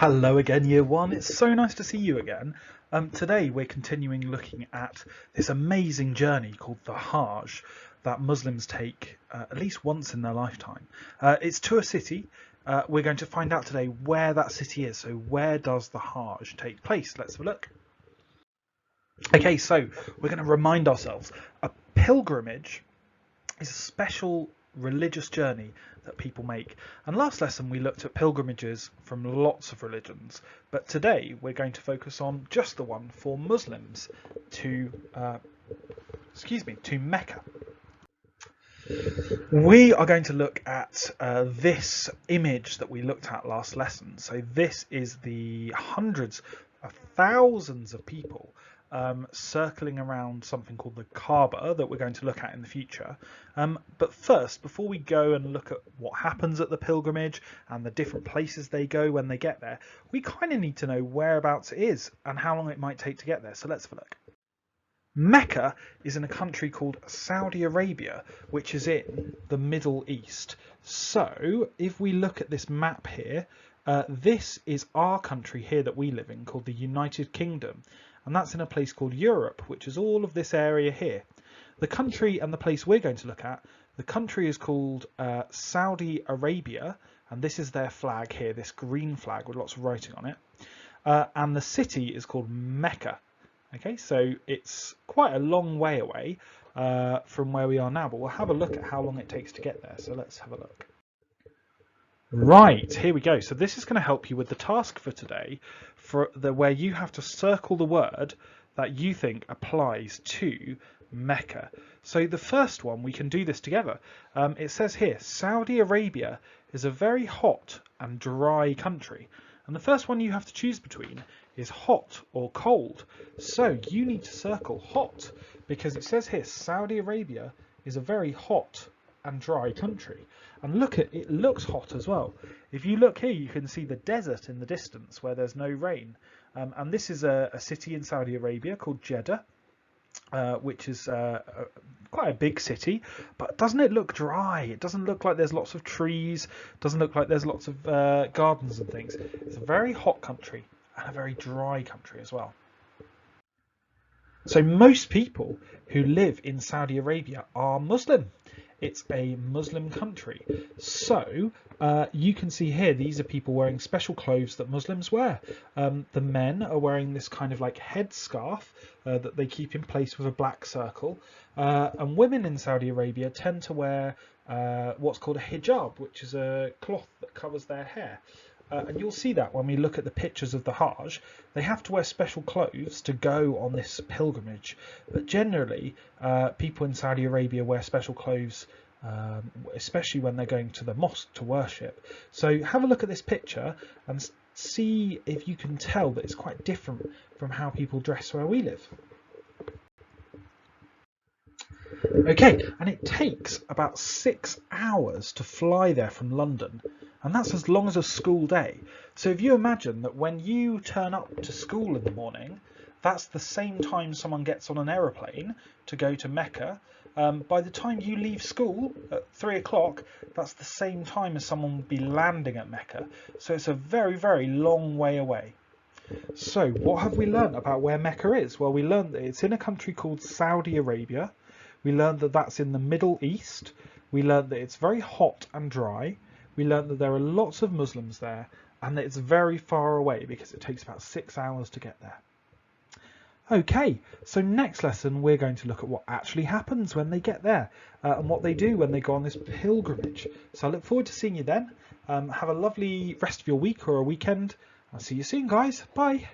Hello again, Year 1. It's so nice to see you again. Today we're continuing looking at this amazing journey called the Hajj that Muslims take at least once in their lifetime. It's to a city. We're going to find out today where that city is. So where does the Hajj take place? Let's have a look. Okay, so we're going to remind ourselves a pilgrimage is a special religious journey that people make. And last lesson we looked at pilgrimages from lots of religions, but today we're going to focus on just the one for Muslims to Mecca. We are going to look at this image that we looked at last lesson. So this is the hundreds of thousands of people circling around something called the Kaaba that we're going to look at in the future. But first, before we go and look at what happens at the pilgrimage and the different places they go when they get there, we kind of need to know whereabouts it is and how long it might take to get there. So let's have a look. Mecca is in a country called Saudi Arabia, which is in the Middle East. So if we look at this map here, this is our country here that we live in called the United Kingdom. And that's in a place called Europe, which is all of this area here. The country and the place we're going to look at, the country is called Saudi Arabia, and this is their flag here, this green flag with lots of writing on it. And the city is called Mecca. Okay, so it's quite a long way away from where we are now, but we'll have a look at how long it takes to get there. So let's have a look. Right, here we go. So this is going to help you with the task for today, where you have to circle the word that you think applies to Mecca. So the first one, we can do this together. It says here, Saudi Arabia is a very hot and dry country. And the first one you have to choose between is hot or cold. So you need to circle hot because it says here, Saudi Arabia is a very hot and dry country. And look at it, looks hot as well. If you look here, you can see the desert in the distance where there's no rain. And this is a city in Saudi Arabia called Jeddah, which is quite a big city. But doesn't it look dry? It doesn't look like there's lots of trees. Doesn't look like there's lots of gardens and things. It's a very hot country and a very dry country as well. So most people who live in Saudi Arabia are Muslim. It's a Muslim country. So you can see here, these are people wearing special clothes that Muslims wear. The men are wearing this kind of like headscarf that they keep in place with a black circle. And women in Saudi Arabia tend to wear what's called a hijab, which is a cloth that covers their hair. And you'll see that when we look at the pictures of the Hajj. They have to wear special clothes to go on this pilgrimage. But generally, people in Saudi Arabia wear special clothes, especially when they're going to the mosque to worship. So have a look at this picture and see if you can tell that it's quite different from how people dress where we live. Okay, and it takes about 6 hours to fly there from London. And that's as long as a school day. So if you imagine that when you turn up to school in the morning, that's the same time someone gets on an aeroplane to go to Mecca. By the time you leave school at 3 o'clock, that's the same time as someone would be landing at Mecca. So it's a very, very long way away. So what have we learned about where Mecca is? Well, we learned that it's in a country called Saudi Arabia. We learned that that's in the Middle East. We learned that it's very hot and dry. We learned that there are lots of Muslims there and that it's very far away because it takes about 6 hours to get there. Okay, so next lesson we're going to look at what actually happens when they get there and what they do when they go on this pilgrimage. So I look forward to seeing you then. Have a lovely rest of your week or a weekend. I'll see you soon, guys. Bye.